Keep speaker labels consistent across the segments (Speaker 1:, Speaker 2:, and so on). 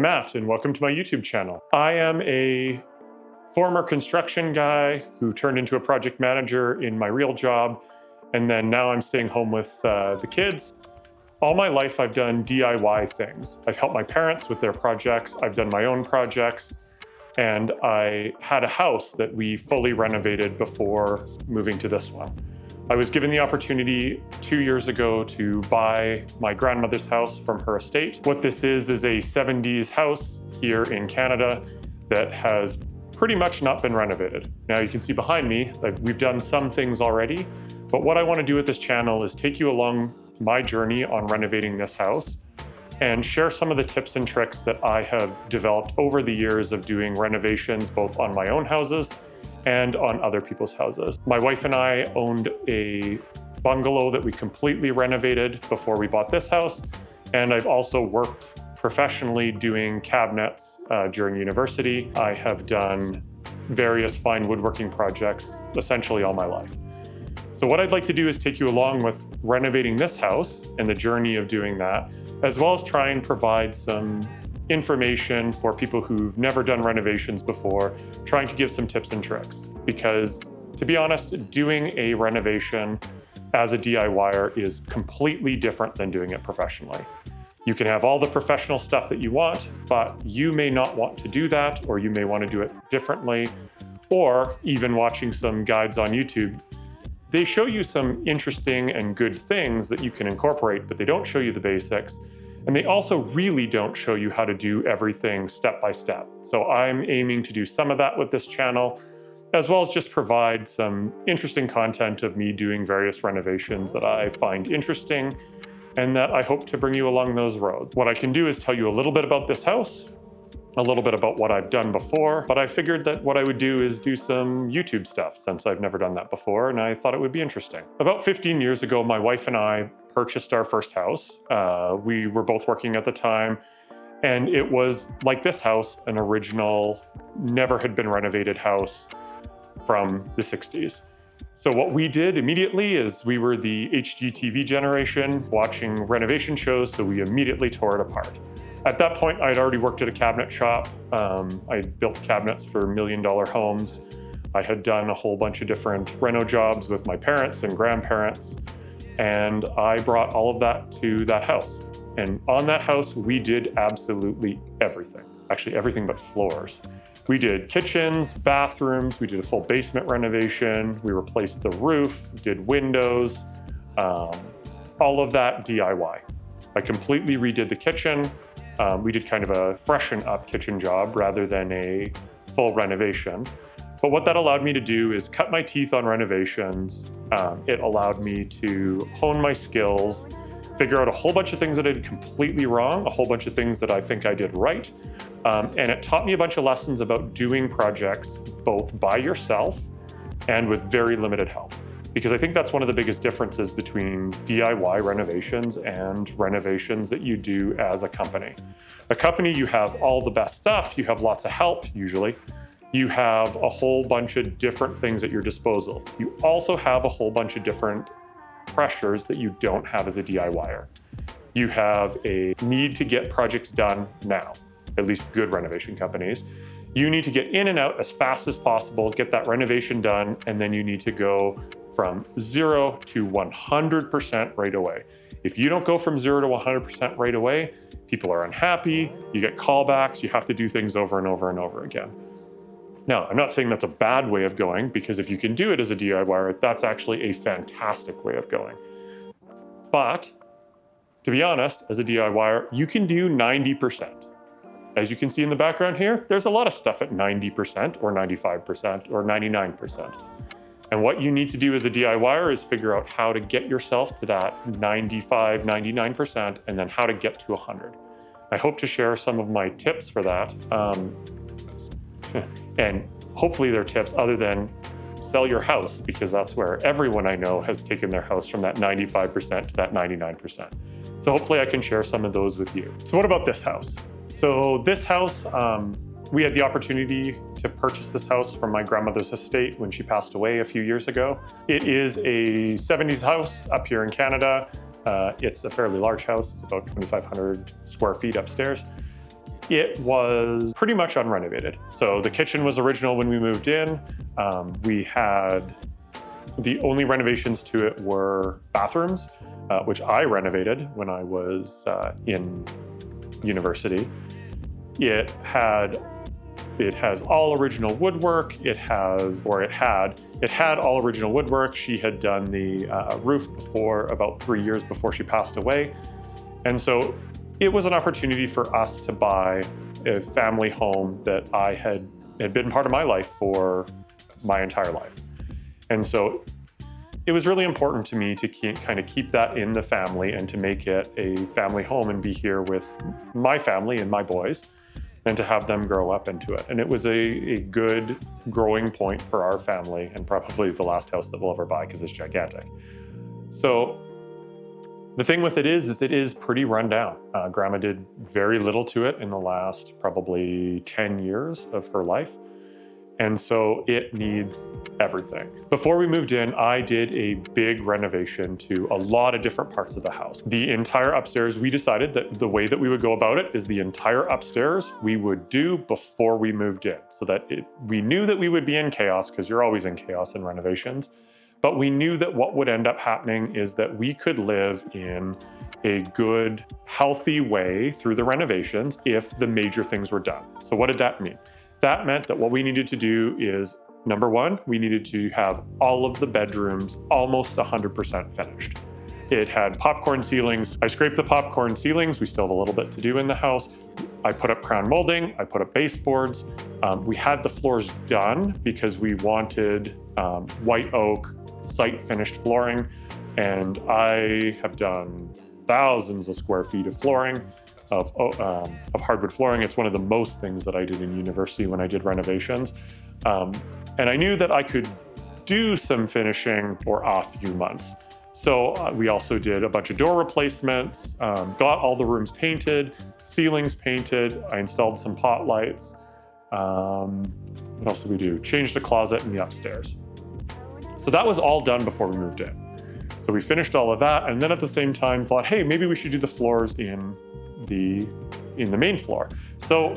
Speaker 1: Matt, and welcome to my YouTube channel. I am a former construction guy who turned into a project manager in my real job, and then now I'm staying home with the kids. All my life I've done DIY things. I've helped my parents with their projects, I've done my own projects, and I had a house that we fully renovated before moving to this one. I was given the opportunity 2 years ago to buy my grandmother's house from her estate. What this is a 70s house here in Canada that has pretty much not been renovated. Now you can see behind me, we've done some things already, but what I want to do with this channel is take you along my journey on renovating this house and share some of the tips and tricks that I have developed over the years of doing renovations, both on my own houses and on other people's houses. My wife and I owned a bungalow that we completely renovated before we bought this house. And I've also worked professionally doing cabinets during university. I have done various fine woodworking projects essentially all my life. So what I'd like to do is take you along with renovating this house and the journey of doing that, as well as try and provide some information for people who've never done renovations before, trying to give some tips and tricks. Because to be honest, doing a renovation as a DIYer is completely different than doing it professionally. You can have all the professional stuff that you want, but you may not want to do that, or you may want to do it differently, or even watching some guides on YouTube. They show you some interesting and good things that you can incorporate, but they don't show you the basics. And they also really don't show you how to do everything step by step. So I'm aiming to do some of that with this channel, as well as just provide some interesting content of me doing various renovations that I find interesting and that I hope to bring you along those roads. What I can do is tell you a little bit about this house, a little bit about what I've done before, but I figured that what I would do is do some YouTube stuff since I've never done that before, and I thought it would be interesting. About 15 years ago, my wife and I purchased our first house. We were both working at the time, and it was like this house, an original, never had been renovated house from the 60s. So what we did immediately is we were the HGTV generation watching renovation shows, so we immediately tore it apart. At that point, I'd already worked at a cabinet shop. I built cabinets for $1 million homes. I had done a whole bunch of different reno jobs with my parents and grandparents, and I brought all of that to that house. And on that house, we did absolutely everything. Actually, everything but floors. We did kitchens, bathrooms, we did a full basement renovation, we replaced the roof, did windows, all of that DIY. I completely redid the kitchen. We did kind of a freshen up kitchen job rather than a full renovation. But what that allowed me to do is cut my teeth on renovations. It allowed me to hone my skills, figure out a whole bunch of things that I did completely wrong, a whole bunch of things that I think I did right. And it taught me a bunch of lessons about doing projects both by yourself and with very limited help. Because I think that's one of the biggest differences between DIY renovations and renovations that you do as a company. A company, you have all the best stuff, you have lots of help usually. You have a whole bunch of different things at your disposal. You also have a whole bunch of different pressures that you don't have as a DIYer. You have a need to get projects done now, at least good renovation companies. You need to get in and out as fast as possible, get that renovation done, and then you need to go from 0 to 100% right away. If you don't go from 0 to 100% right away, people are unhappy, you get callbacks, you have to do things over and over and over again. Now, I'm not saying that's a bad way of going, because if you can do it as a DIYer, that's actually a fantastic way of going. But to be honest, as a DIYer, you can do 90%. As you can see in the background here, there's a lot of stuff at 90% or 95% or 99%. And what you need to do as a DIYer is figure out how to get yourself to that 95, 99%, and then how to get to 100. I hope to share some of my tips for that. And hopefully they're tips other than sell your house, because that's where everyone I know has taken their house from that 95% to that 99%. So hopefully I can share some of those with you. So what about this house? So this house, we had the opportunity to purchase this house from my grandmother's estate when she passed away a few years ago. It is a 70s house up here in Canada. It's a fairly large house. It's about 2,500 square feet upstairs. it was pretty much unrenovated. So the kitchen was original when we moved in. We had the only renovations to it were bathrooms, which I renovated when I was in university. It has all original woodwork. It had all original woodwork. She had done the roof before, about 3 years before she passed away. And so it was an opportunity for us to buy a family home that had been part of my life for my entire life. And so it was really important to me to kind of keep that in the family and to make it a family home and be here with my family and my boys and to have them grow up into it. And it was a good growing point for our family and probably the last house that we'll ever buy because it's gigantic. So the thing with it is it is pretty run down. Grandma did very little to it in the last probably 10 years of her life. And so it needs everything. Before we moved in, I did a big renovation to a lot of different parts of the house. The entire upstairs, we decided that the way that we would go about it is the entire upstairs we would do before we moved in, so that we knew that we would be in chaos, because you're always in chaos in renovations. But we knew that what would end up happening is that we could live in a good, healthy way through the renovations if the major things were done. So what did that mean? That meant that what we needed to do is, number one, we needed to have all of the bedrooms almost 100% finished. It had popcorn ceilings. I scraped the popcorn ceilings. We still have a little bit to do in the house. I put up crown molding. I put up baseboards. We had the floors done because we wanted white oak site finished flooring. And I have done thousands of square feet of flooring, of hardwood flooring. It's one of the most things that I did in university when I did renovations. And I knew that I could do some finishing for a few months. So we also did a bunch of door replacements, got all the rooms painted, ceilings painted. I installed some pot lights. What else did we do? Changed a closet in the upstairs. So that was all done before we moved in. So we finished all of that, and then at the same time thought, hey, maybe we should do the floors in the main floor. So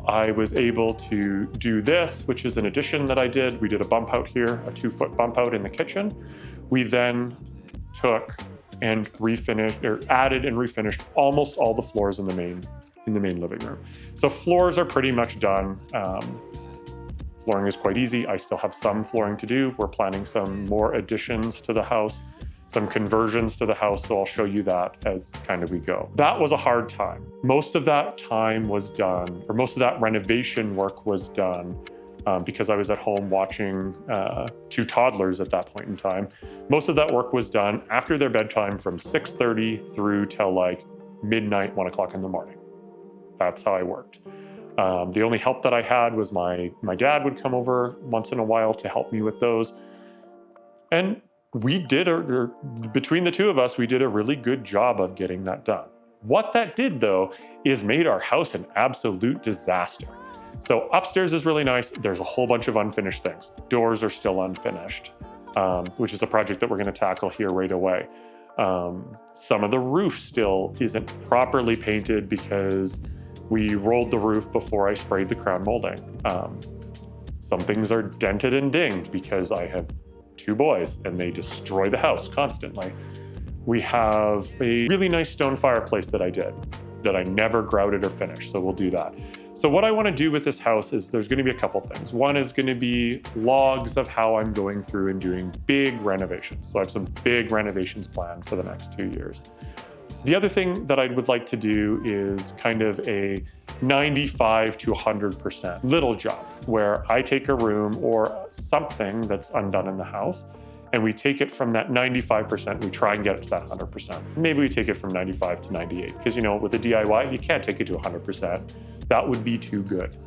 Speaker 1: I was able to do this, which is an addition that I did. We did a bump out here, a 2-foot bump out in the kitchen. We then took and added and refinished almost all the floors in the main living room. So floors are pretty much done. Flooring is quite easy. I still have some flooring to do. We're planning some more additions to the house, some conversions to the house, so I'll show you that as kind of we go. That was a hard time. Most of that time was done, or most of that renovation work was done because I was at home watching 2 toddlers at that point in time. Most of that work was done after their bedtime from 6:30 through till like midnight, 1 o'clock in the morning. That's how I worked. The only help that I had was my dad would come over once in a while to help me with those. And we did, between the two of us, we did a really good job of getting that done. What that did, though, is made our house an absolute disaster. So upstairs is really nice. There's a whole bunch of unfinished things. Doors are still unfinished, which is a project that we're going to tackle here right away. Some of the roof still isn't properly painted because we rolled the roof before I sprayed the crown molding. Some things are dented and dinged because I have 2 boys and they destroy the house constantly. We have a really nice stone fireplace that I did that I never grouted or finished, so we'll do that. So what I want to do with this house is there's going to be a couple things. One is going to be logs of how I'm going through and doing big renovations. So I have some big renovations planned for the next 2 years. The other thing that I would like to do is kind of a 95 to 100% little job, where I take a room or something that's undone in the house, and we take it from that 95%, we try and get it to that 100%. Maybe we take it from 95 to 98, because with a DIY, you can't take it to 100%. That would be too good.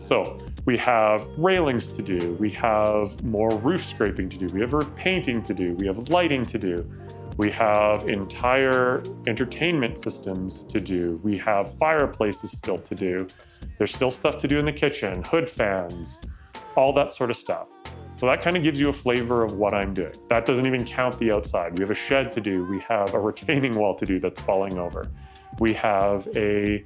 Speaker 1: So we have railings to do, we have more roof scraping to do, we have roof painting to do, we have lighting to do. We have entire entertainment systems to do. We have fireplaces still to do. There's still stuff to do in the kitchen, hood fans, all that sort of stuff. So that kind of gives you a flavor of what I'm doing. That doesn't even count the outside. We have a shed to do. We have a retaining wall to do that's falling over. We have a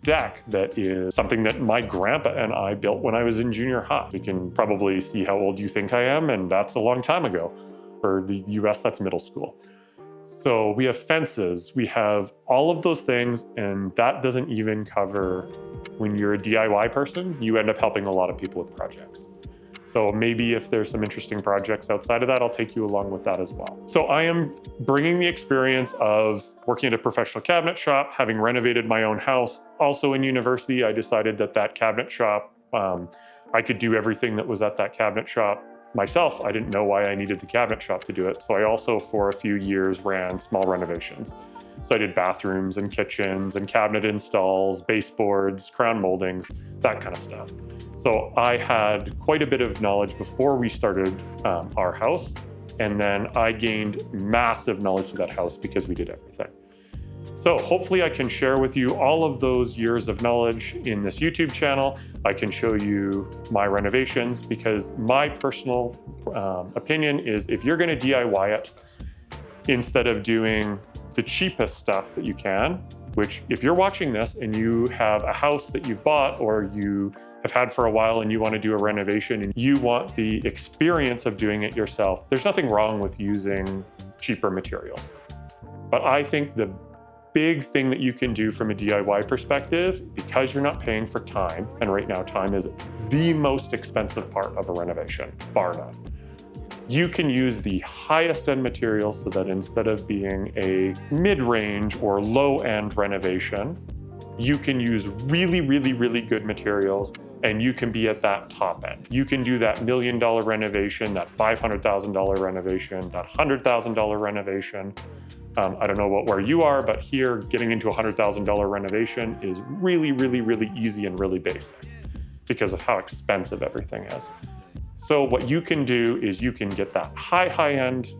Speaker 1: deck that is something that my grandpa and I built when I was in junior high. You can probably see how old you think I am, and that's a long time ago. For the US, that's middle school. So we have fences, we have all of those things, and that doesn't even cover when you're a DIY person, you end up helping a lot of people with projects. So maybe if there's some interesting projects outside of that, I'll take you along with that as well. So I am bringing the experience of working at a professional cabinet shop, having renovated my own house. Also in university, I decided that that cabinet shop, I could do everything that was at that cabinet shop myself. I didn't know why I needed the cabinet shop to do it. So I also, for a few years, ran small renovations. So I did bathrooms and kitchens and cabinet installs, baseboards, crown moldings, that kind of stuff. So I had quite a bit of knowledge before we started our house. And then I gained massive knowledge of that house because we did everything. So hopefully I can share with you all of those years of knowledge in this YouTube channel. I can show you my renovations because my personal opinion is if you're going to DIY it, instead of doing the cheapest stuff that you can, which if you're watching this and you have a house that you've bought or you have had for a while and you want to do a renovation and you want the experience of doing it yourself, there's nothing wrong with using cheaper materials. But I think the big thing that you can do from a DIY perspective, because you're not paying for time, and right now time is the most expensive part of a renovation, bar none. You can use the highest end materials so that instead of being a mid-range or low-end renovation, you can use really, really, really good materials and you can be at that top end. You can do that $1 million renovation, that $500,000 renovation, that $100,000 renovation. I don't know where you are, but here getting into a $100,000 renovation is really, really, really easy and really basic because of how expensive everything is. So what you can do is you can get that high-end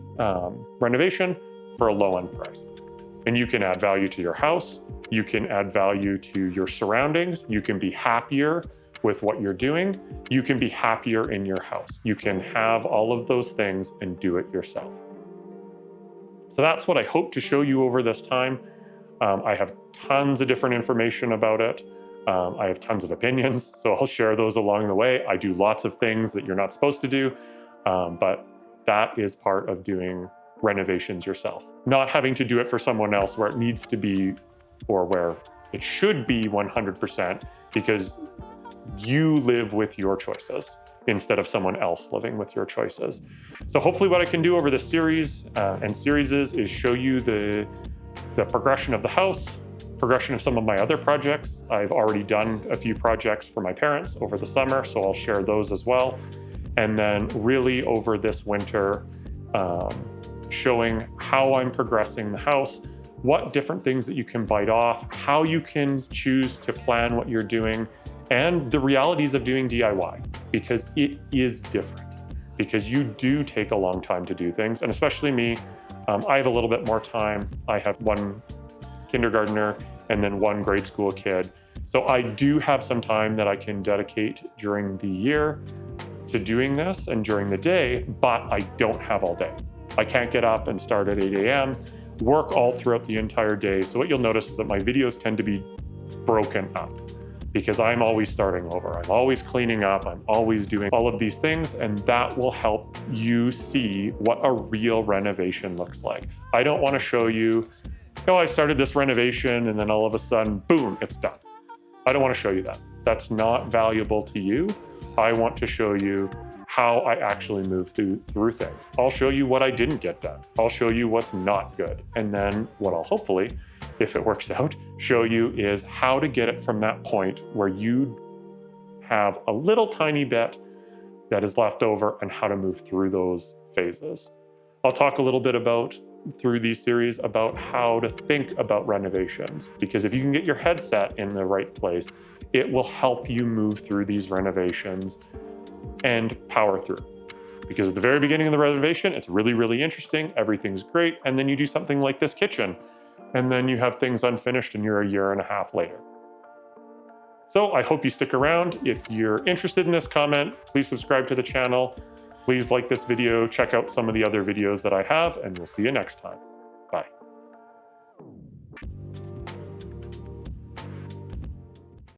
Speaker 1: renovation for a low-end price. And you can add value to your house. You can add value to your surroundings. You can be happier with what you're doing. You can be happier in your house. You can have all of those things and do it yourself. So that's what I hope to show you over this time. I have tons of different information about it. I have tons of opinions, so I'll share those along the way. I do lots of things that you're not supposed to do, but that is part of doing renovations yourself. Not having to do it for someone else where it needs to be or where it should be 100% because you live with your choices instead of someone else living with your choices. So hopefully what I can do over this series and series is show you the progression of the house, progression of some of my other projects. I've already done a few projects for my parents over the summer, so I'll share those as well. And then really over this winter, showing how I'm progressing the house, what different things that you can bite off, how you can choose to plan what you're doing, and the realities of doing DIY, because it is different, because you do take a long time to do things, and especially me, I have a little bit more time. I have one kindergartner and then one grade school kid. So I do have some time that I can dedicate during the year to doing this and during the day, but I don't have all day. I can't get up and start at 8 a.m., work all throughout the entire day. So what you'll notice is that my videos tend to be broken up because I'm always starting over. I'm always cleaning up. I'm always doing all of these things, and that will help you see what a real renovation looks like. I don't want to show you, oh, I started this renovation and then all of a sudden, boom, it's done. I don't want to show you that. That's not valuable to you. I want to show you how I actually move through things. I'll show you what I didn't get done. I'll show you what's not good. And then what I'll hopefully, if it works out, show you is how to get it from that point where you have a little tiny bit that is left over and how to move through those phases. I'll talk a little bit about, through these series, about how to think about renovations, because if you can get your head set in the right place, it will help you move through these renovations and power through. Because at the very beginning of the renovation, it's really, really interesting. Everything's great. And then you do something like this kitchen, and then you have things unfinished and you're a year and a half later. So I hope you stick around. If you're interested in this comment, please subscribe to the channel. Please like this video, check out some of the other videos that I have, and we'll see you next time.